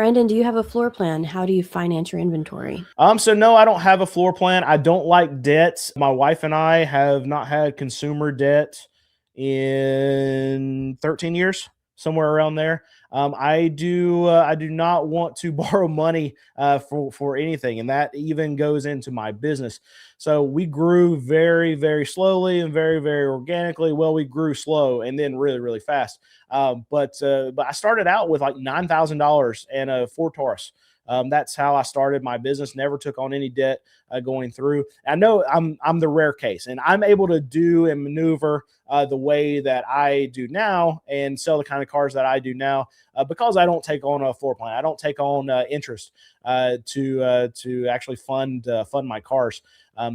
Brandon, do you have a floor plan? How do you finance your inventory? So no, I don't have a floor plan. I don't like debts. My wife and I have not had consumer debt in 13 years, somewhere around there. I do not want to borrow money for anything, and that even goes into my business. So we grew very, very slowly and very, very organically. Well, we grew slow and then really, really fast. But I started out with like $9,000 and a Ford Taurus. That's how I started my business. Never took on any debt going through. I know I'm the rare case, and I'm able to do and maneuver the way that I do now and sell the kind of cars that I do now because I don't take on a floor plan. I don't take on interest to actually fund my cars.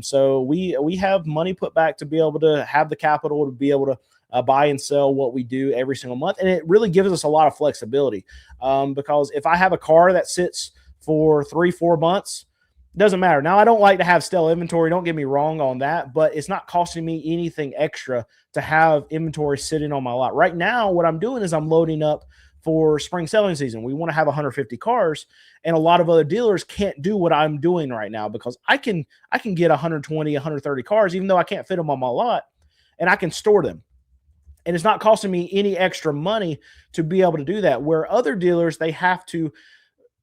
So we have money put back to be able to have the capital to be able to buy and sell what we do every single month. And it really gives us a lot of flexibility because if I have a car that sits for 3-4 months, it doesn't matter. Now, I don't like to have stale inventory. Don't get me wrong on that, but it's not costing me anything extra to have inventory sitting on my lot. Right now, what I'm doing is I'm loading up for spring selling season. We want to have 150 cars, and a lot of other dealers can't do what I'm doing right now because I can get 120, 130 cars, even though I can't fit them on my lot, and I can store them. And it's not costing me any extra money to be able to do that. Where other dealers, they have to,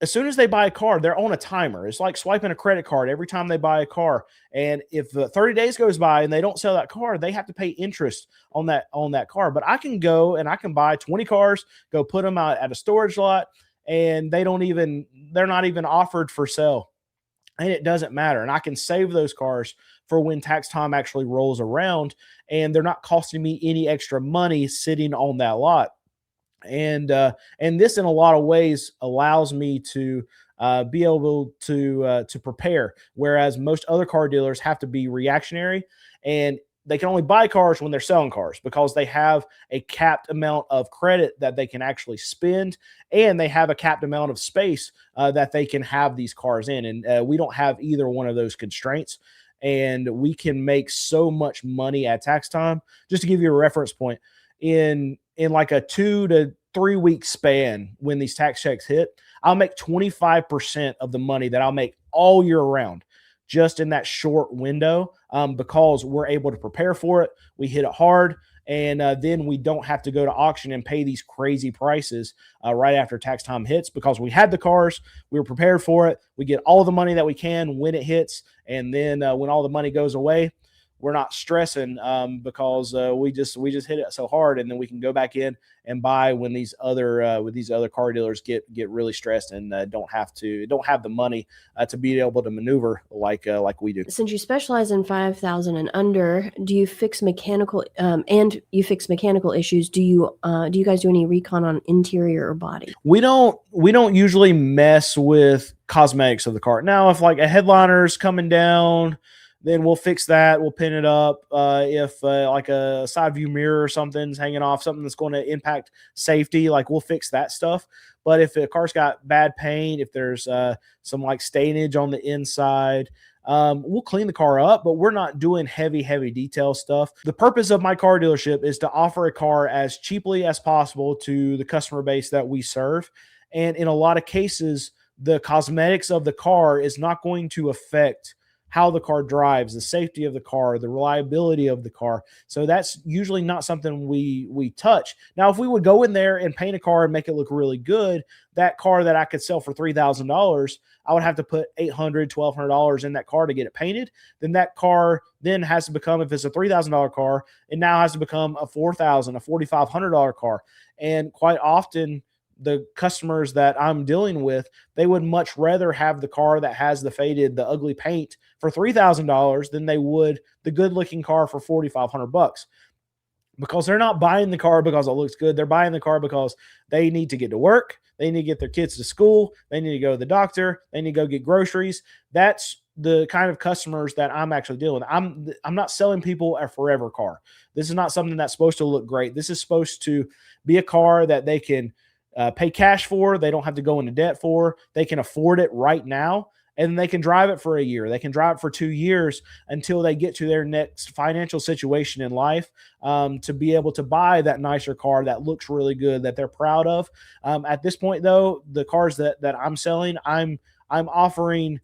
as soon as they buy a car, they're on a timer. It's like swiping a credit card every time they buy a car. And if 30 days goes by and they don't sell that car, they have to pay interest on that car. But I can go and I can buy 20 cars, go put them out at a storage lot, and they're not even offered for sale. And it doesn't matter. And I can save those cars for when tax time actually rolls around, and they're not costing me any extra money sitting on that lot. And this in a lot of ways allows me to be able to prepare, whereas most other car dealers have to be reactionary, and they can only buy cars when they're selling cars because they have a capped amount of credit that they can actually spend, and they have a capped amount of space that they can have these cars in. And we don't have either one of those constraints, and we can make so much money at tax time. Just to give you a reference point, in like a 2 to 3 week span, when these tax checks hit, I'll make 25% of the money that I'll make all year round just in that short window because we're able to prepare for it. We hit it hard, and then we don't have to go to auction and pay these crazy prices right after tax time hits because we had the cars, we were prepared for it. We get all the money that we can when it hits, and then when all the money goes away, we're not stressing because we just hit it so hard, and then we can go back in and buy when these other car dealers get really stressed and don't have the money to be able to maneuver like we do. Since you specialize in 5,000 and under, do you fix mechanical issues? Do you guys do any recon on interior or body? We don't usually mess with cosmetics of the car. Now, if like a headliner's coming down, then we'll fix that. We'll pin it up. If like a side view mirror or something's hanging off, something that's going to impact safety, like we'll fix that stuff. But if a car's got bad paint, if there's some like stainage on the inside, we'll clean the car up, but we're not doing heavy detail stuff. The purpose of my car dealership is to offer a car as cheaply as possible to the customer base that we serve. And in a lot of cases, the cosmetics of the car is not going to affect how the car drives, the safety of the car, the reliability of the car. So that's usually not something we touch. Now, if we would go in there and paint a car and make it look really good, that car that I could sell for $3,000, I would have to put $800, $1,200 in that car to get it painted. Then that car then has to become, if it's a $3,000 car, it now has to become a $4,000, a $4,500 car. And quite often, the customers that I'm dealing with, they would much rather have the car that has the ugly paint for $3,000 than they would the good looking car for $4,500, because they're not buying the car because it looks good. They're buying the car because they need to get to work. They need to get their kids to school. They need to go to the doctor. They need to go get groceries. That's the kind of customers that I'm actually dealing with. I'm not selling people a forever car. This is not something that's supposed to look great. This is supposed to be a car that they can pay cash for. They don't have to go into debt for. They can afford it right now. and they can drive it for a year. They can drive it for 2 years until they get to their next financial situation in life, to be able to buy that nicer car that looks really good, that they're proud of. At this point, though, the cars that I'm selling, I'm offering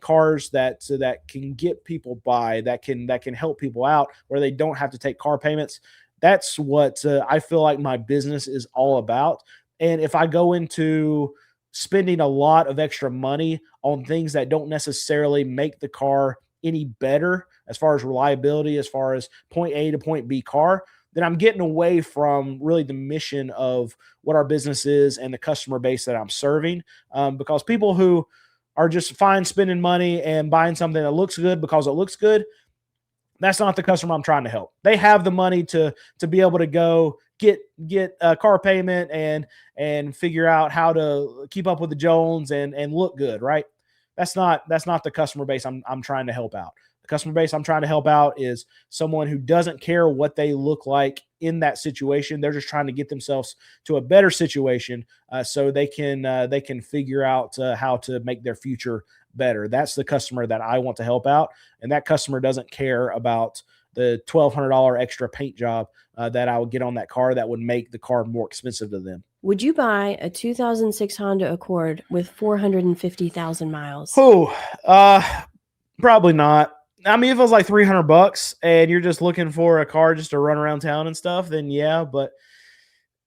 cars that can get people by, that can help people out where they don't have to take car payments. That's what I feel like my business is all about. And if I go into spending a lot of extra money on things that don't necessarily make the car any better as far as reliability, as far as point A to point B car, then I'm getting away from really the mission of what our business is and the customer base that I'm serving. Because people who are just fine spending money and buying something that looks good because it looks good, that's not the customer I'm trying to help. They have the money to be able to go get a car payment and figure out how to keep up with the Jones and look good, right? That's not the customer base I'm trying to help out. The customer base I'm trying to help out is someone who doesn't care what they look like in that situation. They're just trying to get themselves to a better situation, so they can figure out how to make their future better. That's the customer that I want to help out, and that customer doesn't care about the $1,200 extra paint job that I would get on that car that would make the car more expensive to them. Would you buy a 2006 Honda Accord with 450,000 miles? Oh, probably not. I mean, if it was like $300 and you're just looking for a car just to run around town and stuff, then yeah, but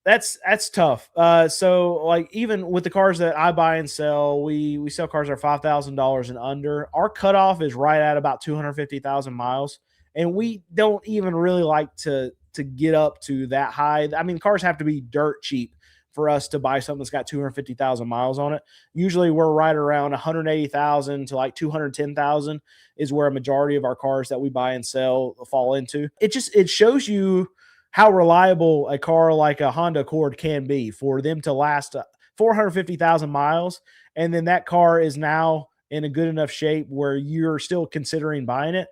that's tough. So like even with the cars that I buy and sell, we sell cars that are $5,000 and under. Our cutoff is right at about 250,000 miles, and we don't even really like to get up to that high. I mean, cars have to be dirt cheap for us to buy something that's got 250,000 miles on it. Usually we're right around 180,000 to like 210,000 is where a majority of our cars that we buy and sell fall into. It shows you how reliable a car like a Honda Accord can be for them to last 450,000 miles. And then that car is now in a good enough shape where you're still considering buying it.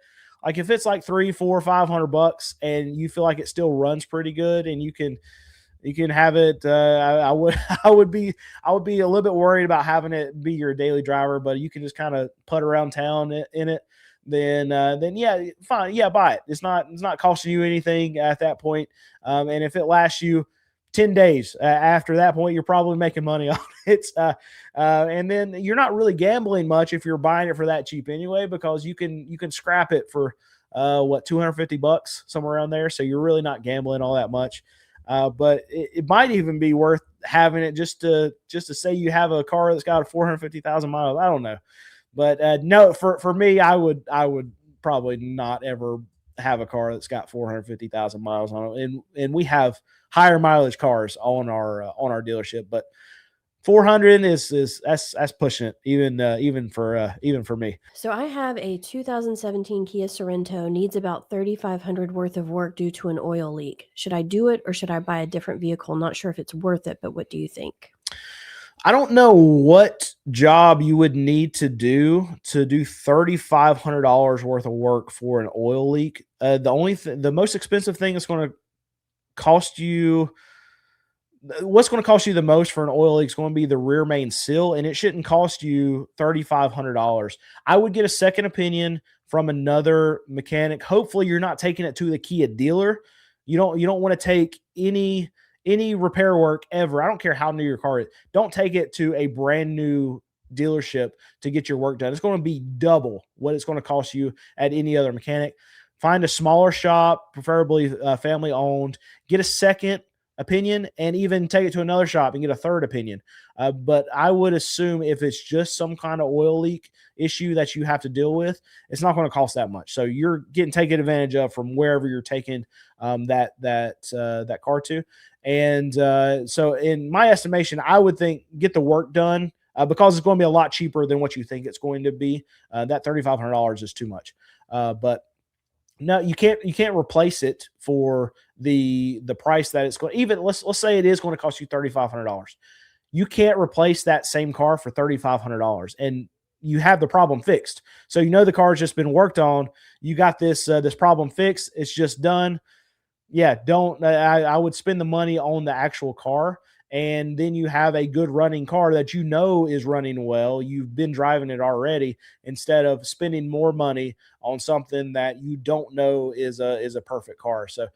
Like if it's like $300, $400, $500 and you feel like it still runs pretty good and you can have it. I would I would be a little bit worried about having it be your daily driver, but you can just kind of put around town in it. Then yeah, fine, yeah, buy it. It's not costing you anything at that point. And if it lasts you 10 days after that point, you're probably making money on it. And then you're not really gambling much if you're buying it for that cheap anyway, because you can scrap it for $250 somewhere around there. So you're really not gambling all that much. But it might even be worth having it just to say you have a car that's got 450,000 miles. I don't know, but no, for me, I would probably not ever have a car that's got 450,000 miles on it. And we have higher mileage cars on our dealership, but 400 is that's pushing it even for me. So I have a 2017 Kia Sorento, needs about 3,500 worth of work due to an oil leak. Should I do it or should I buy a different vehicle? Not sure if it's worth it, but what do you think? I don't know what job you would need to do $3,500 worth of work for an oil leak. The most expensive thing is going to cost you. What's going to cost you the most for an oil leak is going to be the rear main seal, and it shouldn't cost you $3,500. I would get a second opinion from another mechanic. Hopefully, you're not taking it to the Kia dealer. You don't want to take any repair work ever. I don't care how new your car is. Don't take it to a brand new dealership to get your work done. It's going to be double what it's going to cost you at any other mechanic. Find a smaller shop, preferably family owned. Get a second opinion and even take it to another shop and get a third opinion. But I would assume if it's just some kind of oil leak issue that you have to deal with, it's not going to cost that much. So you're getting taken advantage of from wherever you're taking that car to. And so in my estimation, I would think get the work done because it's going to be a lot cheaper than what you think it's going to be. That $3,500 is too much. But no, you can't replace it for the price that it's going. Even let's say it is going to cost you $3,500. You can't replace that same car for $3,500, and you have the problem fixed. So the car's just been worked on. You got this problem fixed. It's just done. Yeah, don't. I would spend the money on the actual car. and then you have a good running car that you know is running well. You've been driving it already, instead of spending more money on something that you don't know is a perfect car. So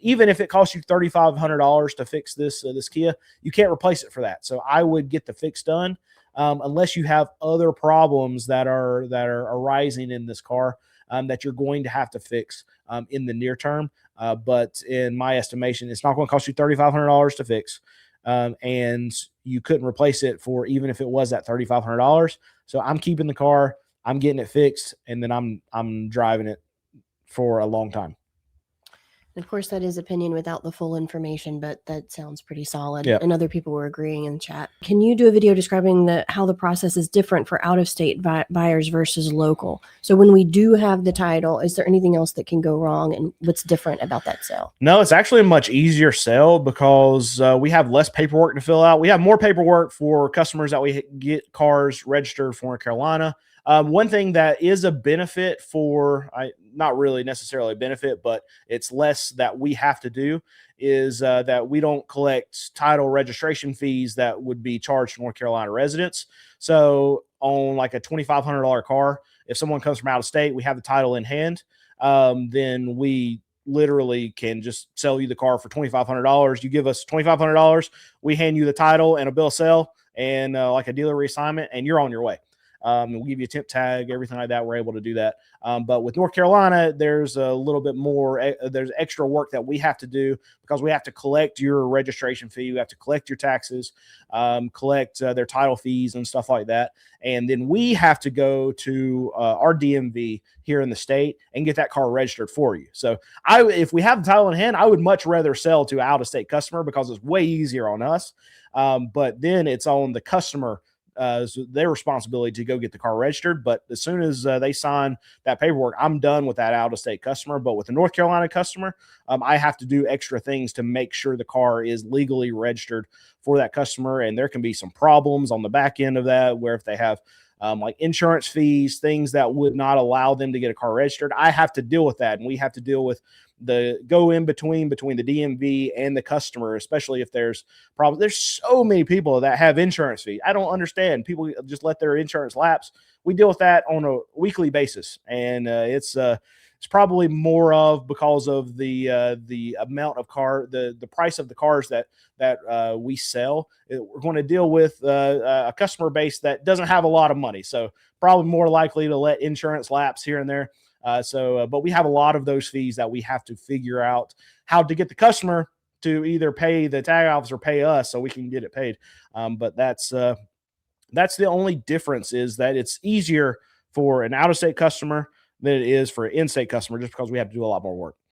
even if it costs you $3,500 to fix this Kia, you can't replace it for that. So I would get the fix done, unless you have other problems that are arising in this car, that you're going to have to fix in the near term. But in my estimation, it's not going to cost you $3,500 to fix, and you couldn't replace it for even if it was at $3,500. So I'm keeping the car, I'm getting it fixed, and then I'm driving it for a long time. Of course, that is opinion without the full information, but that sounds pretty solid. Yeah. And other people were agreeing in the chat. Can you do a video describing how the process is different for out-of-state buyers versus local? So when we do have the title, is there anything else that can go wrong, and what's different about that sale? No, it's actually a much easier sale because we have less paperwork to fill out. We have more paperwork for customers that we get cars registered for North Carolina. One thing that is a benefit not really necessarily a benefit, but it's less that we have to do, is that we don't collect title registration fees that would be charged to North Carolina residents. So on like a $2,500 car, if someone comes from out of state, we have the title in hand, then we literally can just sell you the car for $2,500. You give us $2,500, we hand you the title and a bill of sale and like a dealer reassignment, and you're on your way. We'll give you a temp tag, everything like that. We're able to do that. But with North Carolina, there's a little bit more, there's extra work that we have to do because we have to collect your registration fee. We have to collect your taxes, collect their title fees and stuff like that. And then we have to go to our DMV here in the state and get that car registered for you. So if we have the title in hand, I would much rather sell to an out-of-state customer because it's way easier on us. But then it's on the customer, so their responsibility to go get the car registered. But as soon as they sign that paperwork, I'm done with that out-of-state customer. But with a North Carolina customer, I have to do extra things to make sure the car is legally registered for that customer. And there can be some problems on the back end of that, where if they have like insurance fees, things that would not allow them to get a car registered, I have to deal with that. And we have to deal with the go in between the DMV and the customer, especially if there's problems. There's so many people that have insurance fees. I don't understand. People just let their insurance lapse. We deal with that on a weekly basis, and it's probably more of because of the amount of the price of the cars that we sell. We're going to deal with a customer base that doesn't have a lot of money, so probably more likely to let insurance lapse here and there. But we have a lot of those fees that we have to figure out how to get the customer to either pay the tag office or pay us so we can get it paid. But that's the only difference, is that it's easier for an out-of-state customer than it is for an in-state customer, just because we have to do a lot more work.